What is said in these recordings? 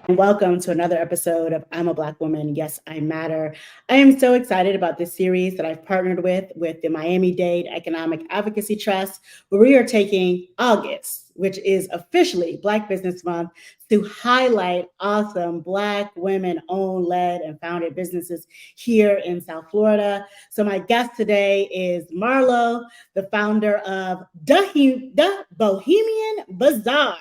and welcome to another episode of I'm a Black Woman, Yes, I Matter. I am so excited about this series that I've partnered with the Miami-Dade Economic Advocacy Trust, where we are taking August, which is officially Black Business Month, to highlight awesome Black women-owned, led, and founded businesses here in South Florida. So my guest today is Marlo, the founder of the Bohemian Bazaar.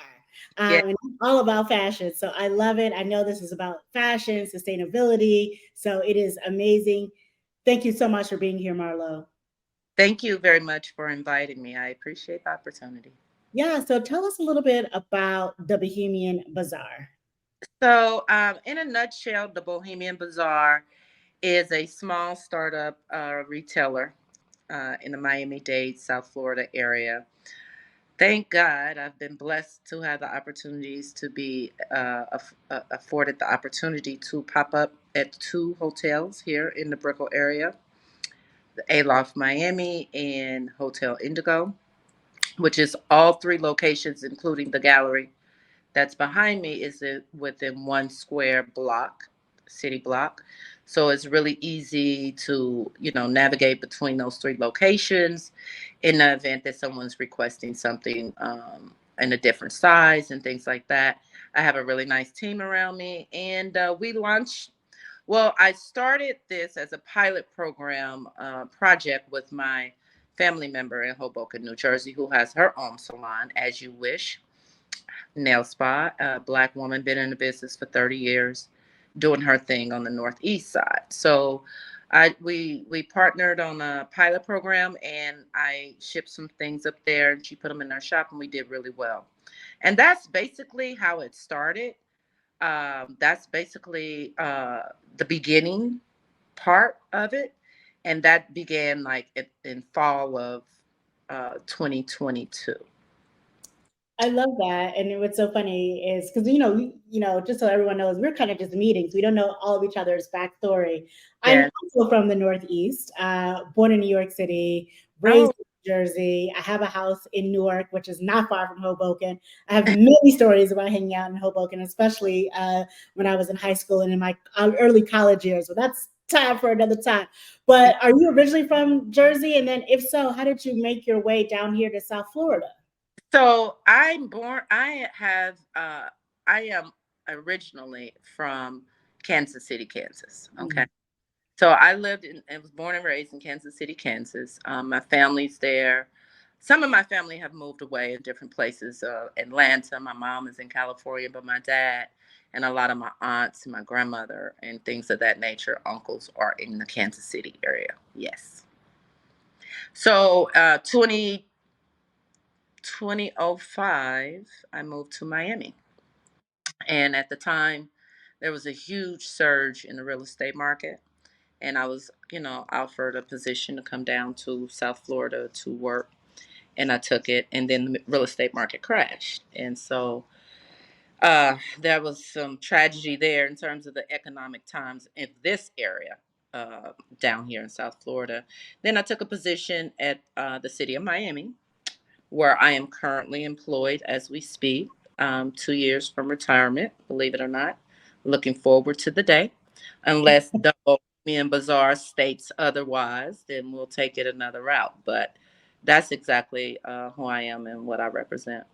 Yeah, And it's all about fashion. So I love it. I know this is about fashion, sustainability. So it is amazing. Thank you so much for being here, Marlo. thank you very much for inviting me. I appreciate the opportunity. Yeah, so tell us a little bit about the Bohemian Bazaar. In a nutshell, the Bohemian Bazaar is a small startup retailer in the Miami-Dade, South Florida area. Thank God I've been blessed to have the opportunities to be afforded the opportunity to pop up at two hotels here in the Brickell area, the Aloft Miami and Hotel Indigo, which is all three locations, including the gallery that's behind me, is within one square block, city block. So it's really easy to, navigate between those three locations in the event that someone's requesting something in a different size and things like that. I have a really nice team around me, and we launched. Well, I started this as a pilot program project with my family member in Hoboken, New Jersey, who has her own salon, As You Wish nail spa, a Black woman, been in the business for 30 years, doing her thing on the Northeast side. So we partnered on a pilot program, and I shipped some things up there, and she put them in our shop, and we did really well. And that's basically how it started. That's basically the beginning part of it, and that began like in fall of 2022. I love that. And what's so funny is because just so everyone knows, we're kind of just meetings. We don't know all of each other's backstory. I'm Yeah. also from the Northeast, born in New York City, raised Oh, in New Jersey. I have a house in Newark, which is not far from Hoboken. I have many stories about hanging out in Hoboken, especially when I was in high school and in my early college years. So that's time for another time. But are you originally from Jersey? And then if so, how did you make your way down here to South Florida? so I'm born. I am originally from Kansas City, Kansas. Okay. Mm. So I lived in and was born and raised in Kansas City, Kansas. My family's there. Some of my family have moved away in different places. Atlanta, my mom is in California, but my dad and a lot of my aunts and my grandmother and things of that nature, uncles, are in the Kansas City area. Yes. So 2005, I moved to Miami. And at the time, there was a huge surge in the real estate market. And I was, offered a position to come down to South Florida to work. And I took it. And then the real estate market crashed. And so there was some tragedy there in terms of the economic times in this area down here in South Florida. Then I took a position at the city of Miami, where I am currently employed as we speak, 2 years from retirement, believe it or not. Looking forward to the day. Unless the Bohemian Bazaar states otherwise, then we'll take it another route. But that's exactly who I am and what I represent.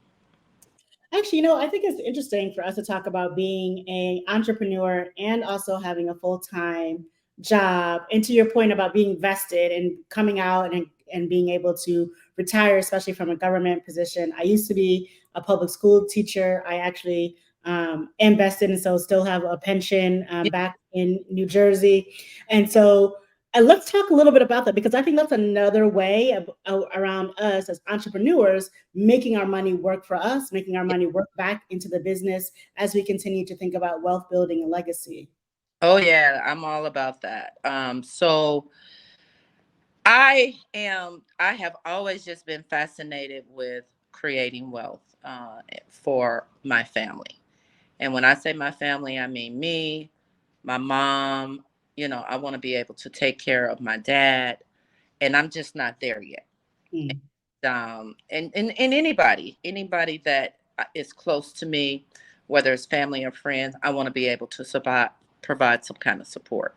Actually, I think it's interesting for us to talk about being an entrepreneur and also having a full-time job. And to your point about being vested and coming out and being able to retire, especially from a government position. I used to be a public school teacher. I actually am vested and so still have a pension back in New Jersey. And so let's talk a little bit about that because I think that's another way around us as entrepreneurs making our money work for us, making our money work back into the business as we continue to think about wealth building and legacy. Oh yeah, I'm all about that. So I have always just been fascinated with creating wealth for my family. And when I say my family, I mean me, my mom. I want to be able to take care of my dad, and I'm just not there yet. And anybody that is close to me, whether it's family or friends, I want to be able to provide some kind of support.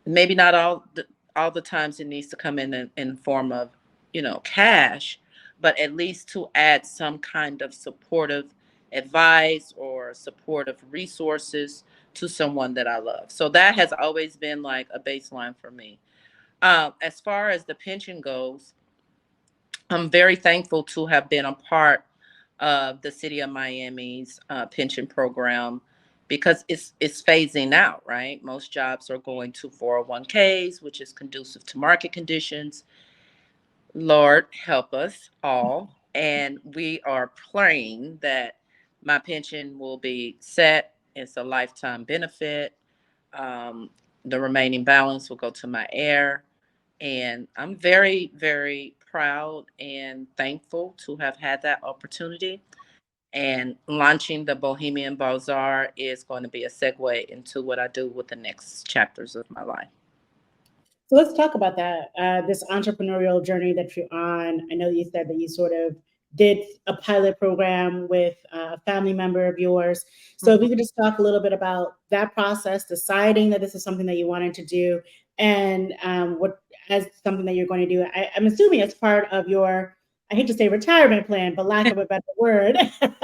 Maybe not all the times it needs to come in form of, cash, but at least to add some kind of supportive advice or supportive resources to someone that I love. So that has always been like a baseline for me. As far as the pension goes, I'm very thankful to have been a part of the city of Miami's pension program, because it's phasing out, right? Most jobs are going to 401ks, which is conducive to market conditions. Lord help us all. And we are praying that my pension will be set. It's a lifetime benefit. Um, the remaining balance will go to my heir. And I'm very, very proud and thankful to have had that opportunity. And launching the Bohemian Bazaar is going to be a segue into what I do with the next chapters of my life. So let's talk about that, this entrepreneurial journey that you're on. I know you said that you sort of did a pilot program with a family member of yours. So if Mhm. you could just talk a little bit about that process, deciding that this is something that you wanted to do, and what as something that you're going to do. I'm assuming it's part of your, I hate to say retirement plan, but lack of a better word.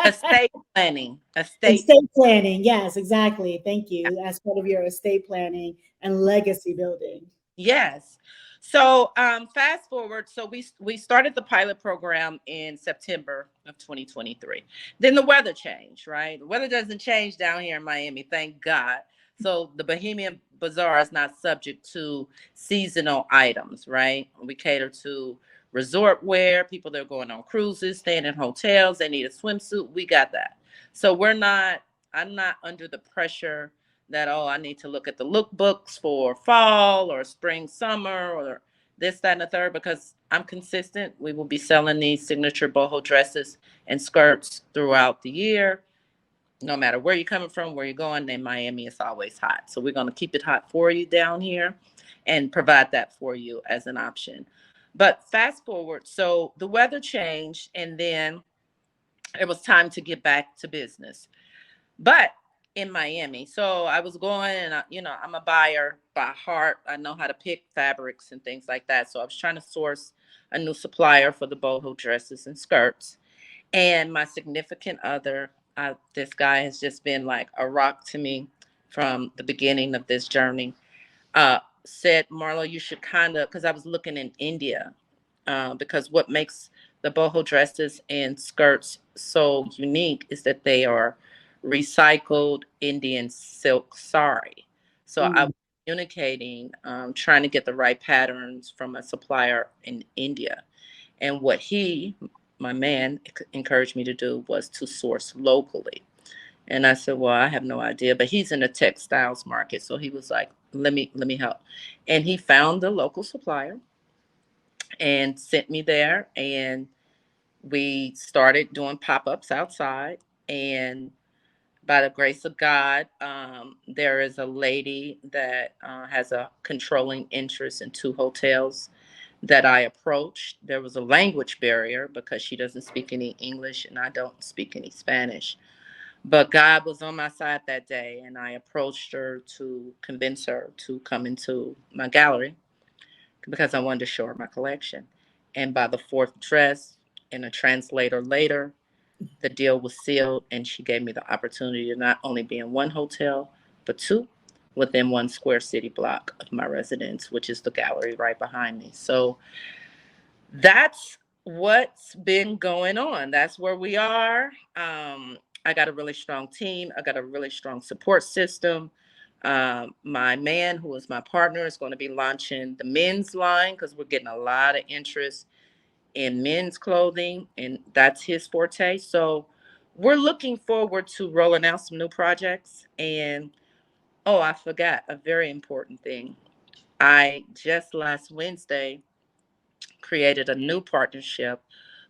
Estate planning, estate. Estate planning. Yes, exactly. Thank you. As part of your estate planning and legacy building. Yes. So fast forward. So we started the pilot program in September of 2023. Then the weather changed, right? The weather doesn't change down here in Miami, thank God. So the Bohemian Bazaar is not subject to seasonal items, right? We cater to resort wear, people that are going on cruises, staying in hotels, they need a swimsuit. We got that. So I'm not under the pressure that, oh, I need to look at the lookbooks for fall or spring, summer, or this, that, and the third, because I'm consistent. We will be selling these signature boho dresses and skirts throughout the year. No matter where you're coming from, where you're going, in Miami, it's always hot. So we're going to keep it hot for you down here and provide that for you as an option. But fast forward, so the weather changed, and then it was time to get back to business, but in Miami. So I was going, and I'm a buyer by heart. I know how to pick fabrics and things like that. So I was trying to source a new supplier for the boho dresses and skirts. And my significant other, this guy has just been like a rock to me from the beginning of this journey. Said, Marlo, you should kind of, because I was looking in India, because what makes the boho dresses and skirts so unique is that they are recycled Indian silk sari. So I Mm. was communicating, trying to get the right patterns from a supplier in India. And what my man, encouraged me to do was to source locally. And I said, well, I have no idea, but he's in the textiles market. So he was like, let me help. And he found the local supplier and sent me there. And we started doing pop-ups outside. And by the grace of God, there is a lady that has a controlling interest in two hotels that I approached. There was a language barrier because she doesn't speak any English and I don't speak any Spanish. But God was on my side that day, and I approached her to convince her to come into my gallery because I wanted to show her my collection. And by the fourth dress and a translator later, the deal was sealed, and she gave me the opportunity to not only be in one hotel, but two within one square city block of my residence, which is the gallery right behind me. So that's what's been going on. That's where we are. I got a really strong team. I got a really strong support system. My man, who is my partner, is going to be launching the men's line because we're getting a lot of interest in men's clothing, and that's his forte. So we're looking forward to rolling out some new projects. And oh, I forgot a very important thing. I just last Wednesday created a new partnership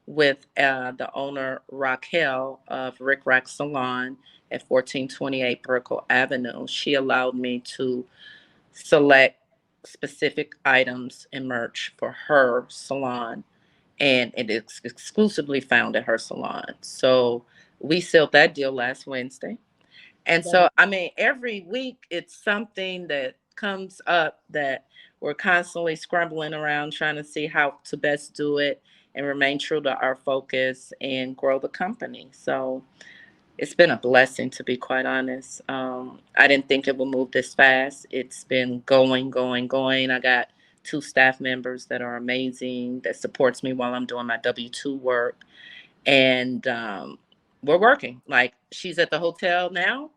with the owner Raquel of Rick Rack Salon at 1428 Brickell Avenue. She allowed me to select specific items and merch for her salon, and it is exclusively found at her salon. So We sealed that deal last Wednesday. And That so, I mean, every week it's something that comes up that we're constantly scrambling around trying to see how to best do it and remain true to our focus and grow the company. So it's been a blessing, to be quite honest. I didn't think it would move this fast. It's been going, going, going. I got two staff members that are amazing that supports me while I'm doing my W-2 work, and we're working. Like, she's at the hotel now,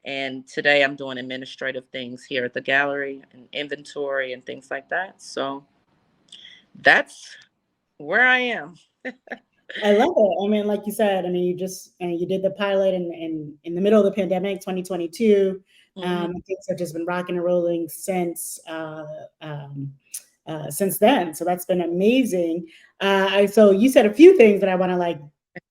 and today I'm doing administrative things here at the gallery and inventory and things like that. So that's where I am. I love it. I mean, like you said, I mean, you just and you did the pilot in the middle of the pandemic, 2022. Hmm. Things have just been rocking and rolling since then. So that's been amazing. So you said a few things that I want to like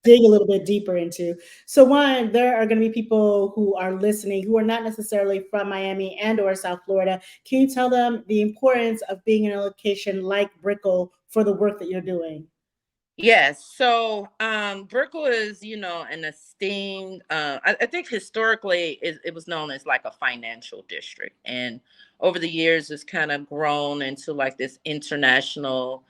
dig a little bit deeper into. So one, there are going to be people who are listening who are not necessarily from Miami and or South Florida. Can you tell them the importance of being in a location like Brickell for the work that you're doing? Yes. So Brickell is, an esteemed, I think historically it was known as like a financial district. And over the years, it's kind of grown into like this international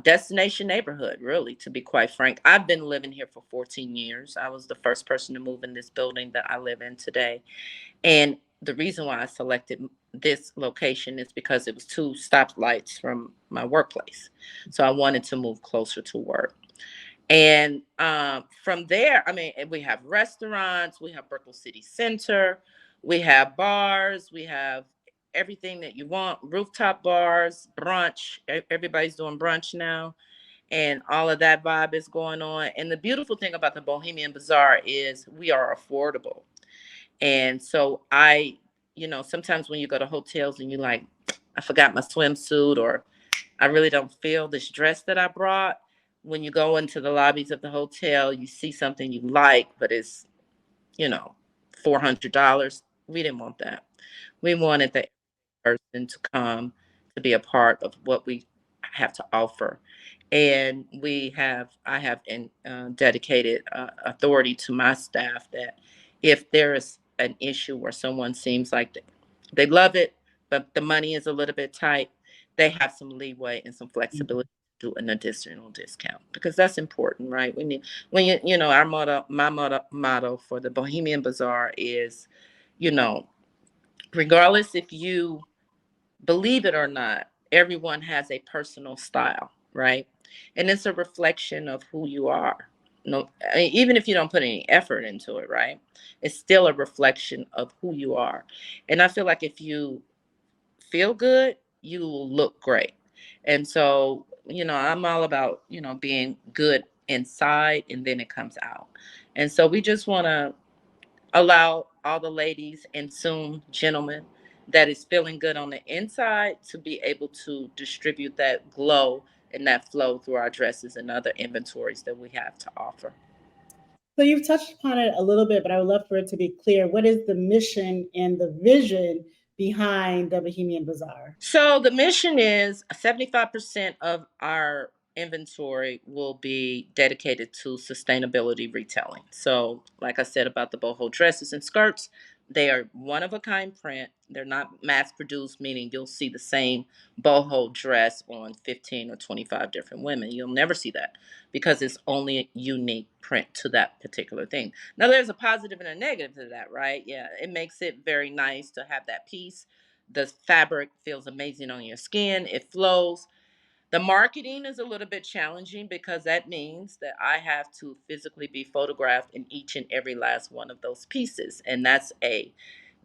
destination neighborhood, really, to be quite frank. I've been living here for 14 years. I was the first person to move in this building that I live in today. And the reason why I selected this location is because it was two stoplights from my workplace. So I wanted to move closer to work. And from there, I mean, we have restaurants, we have Brickell City Center, we have bars, we have everything that you want, rooftop bars, brunch. Everybody's doing brunch now, and all of that vibe is going on. And the beautiful thing about the Bohemian Bazaar is we are affordable. And so sometimes when you go to hotels and you like, I forgot my swimsuit, or I really don't feel this dress that I brought. When you go into the lobbies of the hotel, you see something you like, but it's, you know, $400. We didn't want that. We wanted the person to come to be a part of what we have to offer. And I have dedicated authority to my staff that if there is an issue where someone seems like they love it, but the money is a little bit tight, they have some leeway and some flexibility to do an additional discount, because that's important, right? When our motto for the Bohemian Bazaar is, you know, regardless if you believe it or not, everyone has a personal style, right? And it's a reflection of who you are. No, even if you don't put any effort into it, right? It's still a reflection of who you are. And I feel like if you feel good, you will look great. And so, I'm all about, being good inside and then it comes out. And so we just want to allow all the ladies and soon gentlemen that is feeling good on the inside to be able to distribute that glow and that flow through our dresses and other inventories that we have to offer. So you've touched upon it a little bit, but I would love for it to be clear. What is the mission and the vision behind the Bohemian Bazaar? So the mission is 75% of our inventory will be dedicated to sustainability retailing. So, like I said about the boho dresses and skirts, they are one of a kind print. They're not mass produced, meaning you'll see the same boho dress on 15 or 25 different women. You'll never see that because it's only a unique print to that particular thing. Now, there's a positive and a negative to that, right? Yeah, it makes it very nice to have that piece. The fabric feels amazing on your skin. It flows. The marketing is a little bit challenging because that means that I have to physically be photographed in each and every last one of those pieces. And that's a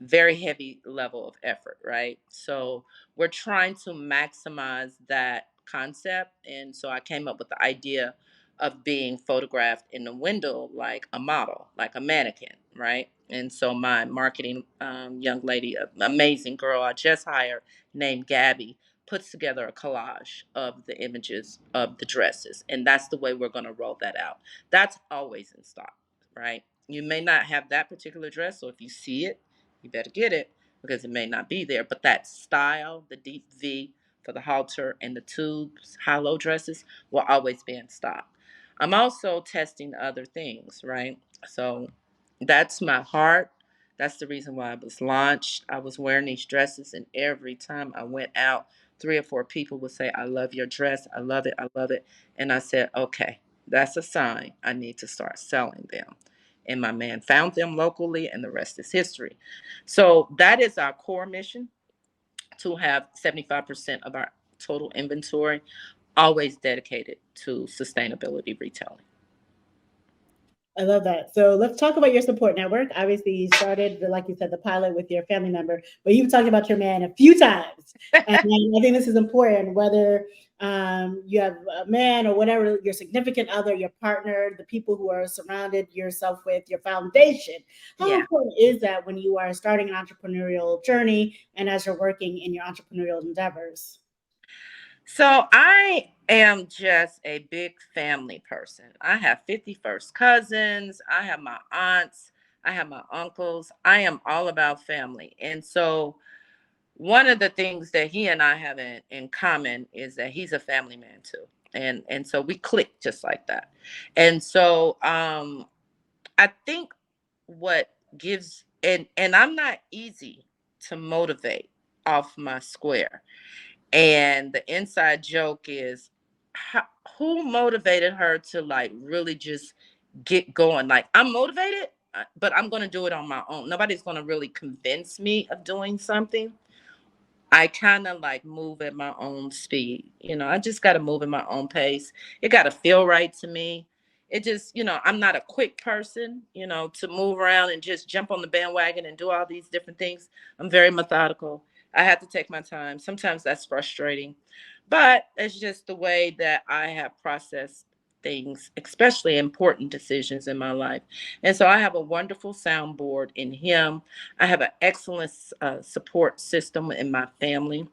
very heavy level of effort, right? So we're trying to maximize that concept. And so I came up with the idea of being photographed in the window like a model, like a mannequin, right? And so my marketing young lady, amazing girl I just hired, named Gabby, puts together a collage of the images of the dresses. And that's the way we're going to roll that out. That's always in stock, right? You may not have that particular dress. So if you see it, you better get it because it may not be there. But that style, the deep V for the halter and the tubes, high-low dresses will always be in stock. I'm also testing other things, right? So that's my heart. That's the reason why I was launched. I was wearing these dresses, and every time I went out, three or four people would say, "I love your dress. I love it. I love it." And I said, "Okay, that's a sign. I need to start selling them." And my man found them locally, and the rest is history. So that is our core mission, to have 75% of our total inventory always dedicated to sustainability retailing. I love that. So let's talk about your support network. Obviously, you started, like you said, the pilot with your family member, but you've talked about your man a few times. And I think this is important, whether you have a man or whatever, your significant other, your partner, the people who are surrounded yourself with, your foundation. How Yeah. important is that when you are starting an entrepreneurial journey and as you're working in your entrepreneurial endeavors? So I am just a big family person. I have 51st cousins, I have my aunts, I have my uncles. I am all about family. And so one of the things that he and I have in common is that he's a family man too. And so we click just like that. And so I think what gives, and I'm not easy to motivate off my square. And the inside joke is, how, who motivated her to like really just get going? Like, I'm motivated, but I'm going to do it on my own. Nobody's going to really convince me of doing something. I kind of like move at my own speed. I just got to move at my own pace. It got to feel right to me. It just, I'm not a quick person, to move around and just jump on the bandwagon and do all these different things. I'm very methodical. I have to take my time. Sometimes that's frustrating, but it's just the way that I have processed things, especially important decisions in my life. And so I have a wonderful soundboard in him. I have an excellent support system in my family.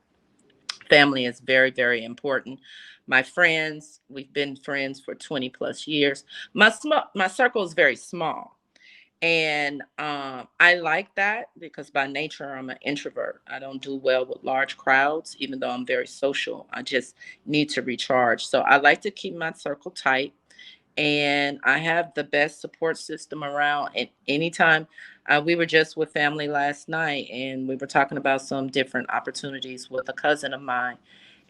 Family is very, very important. My friends, we've been friends for 20 plus years. My circle is very small. And I like that because by nature, I'm an introvert. I don't do well with large crowds, even though I'm very social. I just need to recharge. So I like to keep my circle tight, and I have the best support system around. And anytime we were just with family last night, and we were talking about some different opportunities with a cousin of mine,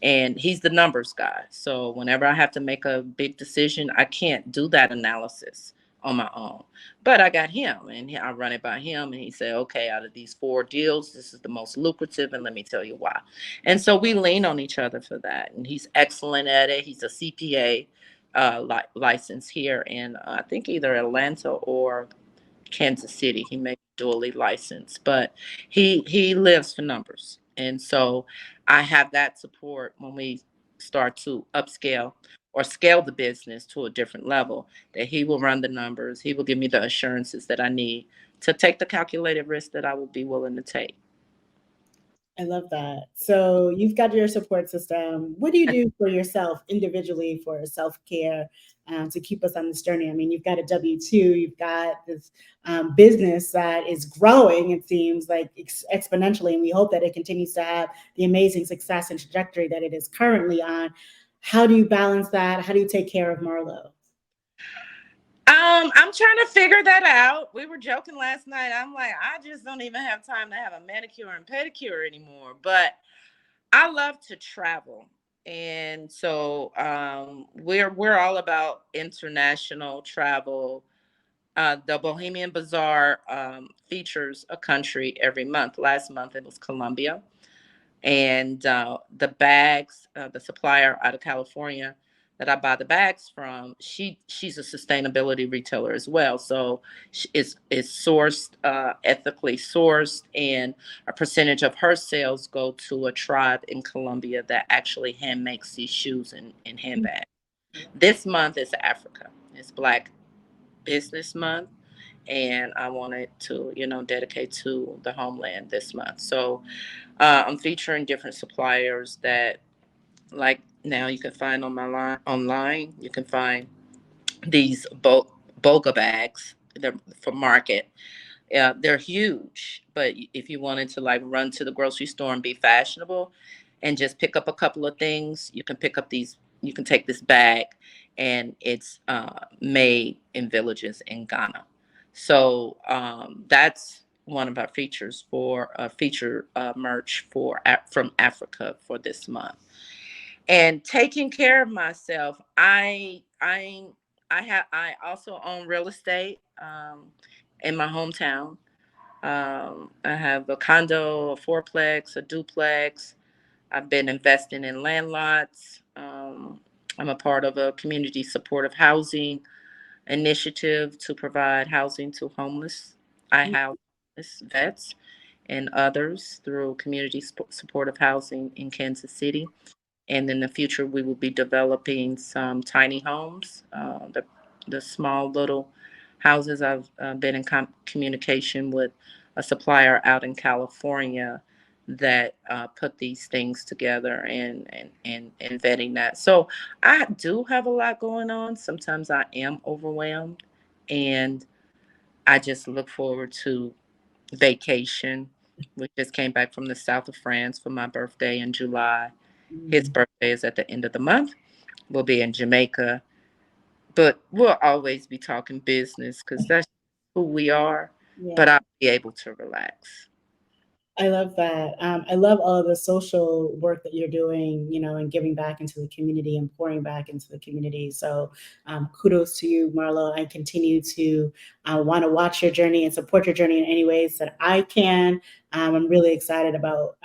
and he's the numbers guy. So whenever I have to make a big decision, I can't do that analysis on my own. But I got him, and I run it by him, and he said, "Okay, out of these four deals, this is the most lucrative, and let me tell you why." And so we lean on each other for that. And he's excellent at it. He's a CPA license here in I think either Atlanta or Kansas City. He may be dually licensed, but he lives for numbers, and so I have that support when we start to upscale or scale the business to a different level. That he will run the numbers. He will give me the assurances that I need to take the calculated risk that I will be willing to take. I love that. So you've got your support system. What do you do for yourself individually for self care to keep us on this journey? I mean, you've got a W-2, you've got this business that is growing, it seems like exponentially, and we hope that it continues to have the amazing success and trajectory that it is currently on. How do you balance that? How do you take care of Marlo? I'm trying to figure that out. We were joking last night. I'm like, I just don't even have time to have a manicure and pedicure anymore. But I love to travel. And so we're all about international travel. The Bohemian Bazaar features a country every month. Last month it was Colombia, and the bags, the supplier out of California that I buy the bags from, she's a sustainability retailer as well. So it's sourced, ethically sourced, and a percentage of her sales go to a tribe in Colombia that actually hand makes these shoes and handbags. This month is Africa. It's Black Business Month, and I wanted to, dedicate to the homeland this month. So I'm featuring different suppliers that, like now, you can find on my line online. You can find these boga bags. They're for market. They're huge, but if you wanted to like run to the grocery store and be fashionable, and just pick up a couple of things, you can pick up these. You can take this bag, and it's made in villages in Ghana. So that's one of our features for feature merch for from Africa for this month. And taking care of myself, I also own real estate in my hometown. I have a condo, a fourplex, a duplex. I've been investing in land lots. I'm a part of a community supportive housing initiative to provide housing to homeless. I house homeless vets and others through community supportive housing in Kansas City. And in the future, we will be developing some tiny homes, the small little houses. I've been in communication with a supplier out in California that put these things together and vetting that. So I do have a lot going on. Sometimes I am overwhelmed, and I just look forward to vacation. We just came back from the south of France for my birthday in July. His Mm, birthday is at the end of the month. We'll be in Jamaica, but we'll always be talking business because that's who we are. yeah. But I'll be able to relax. I love that. I love all of the social work that you're doing, and giving back into the community and pouring back into the community. So, kudos to you, Marlo. I continue to want to watch your journey and support your journey in any ways that I can. I'm really excited about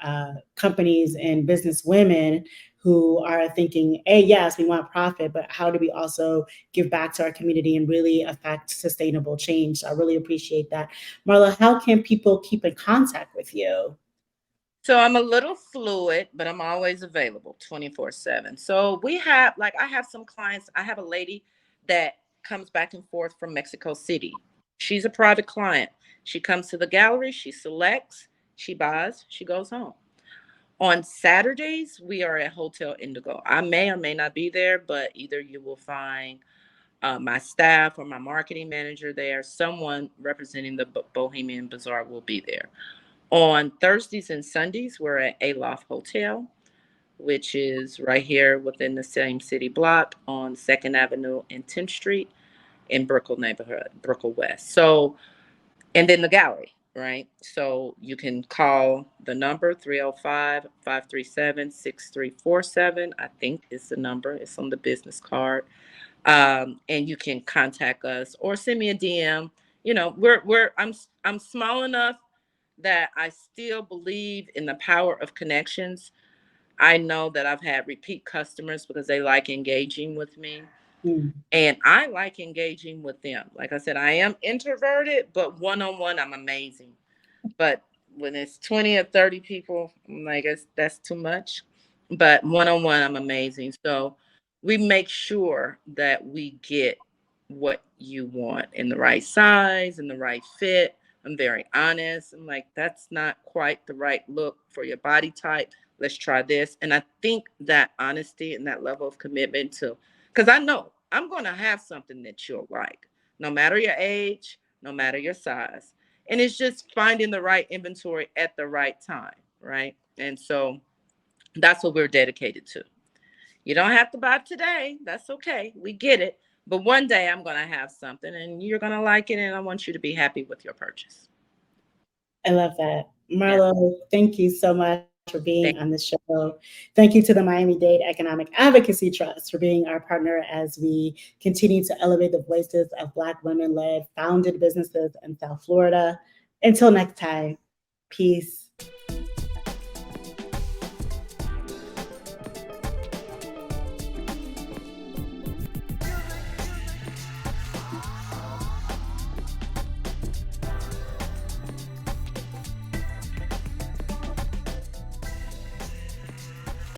companies and business women who are thinking, hey, yes, we want profit, but how do we also give back to our community and really affect sustainable change? So I really appreciate that. Marla, how can people keep in contact with you? So I'm a little fluid, but I'm always available 24/7. So we have, like, I have some clients. I have a lady that comes back and forth from Mexico City. She's a private client. She comes to the gallery, she selects, she buys, she goes home. On Saturdays, we are at Hotel Indigo. I may or may not be there, but either you will find my staff or my marketing manager there. Someone representing the Bohemian Bazaar will be there. On Thursdays and Sundays, we're at Aloft Hotel, which is right here within the same city block on 2nd Avenue and 10th Street in Brickell neighborhood, Brickell West. So, and then the gallery, right? So you can call the number 305-537-6347. I think is the number. It's on the business card. And you can contact us or send me a DM. I'm small enough that I still believe in the power of connections. I know that I've had repeat customers because they like engaging with me. Mm, And I like engaging with them. Like I said, I am introverted, but one on one, I'm amazing. But when it's 20 or 30 people, I'm like, that's too much. But one on one, I'm amazing. So we make sure that we get what you want in the right size and the right fit. I'm very honest. I'm like, that's not quite the right look for your body type. Let's try this. And I think that honesty and that level of commitment to, because I know I'm going to have something that you'll like, no matter your age, no matter your size. And it's just finding the right inventory at the right time, right? And so that's what we're dedicated to. You don't have to buy today. That's okay. We get it. But one day I'm going to have something and you're going to like it. And I want you to be happy with your purchase. I love that. Yeah. Marlo, thank you so much for being Thank on the show. Thank you to the Miami-Dade Economic Advocacy Trust for being our partner as we continue to elevate the voices of Black women-led founded businesses in South Florida. Until next time, peace.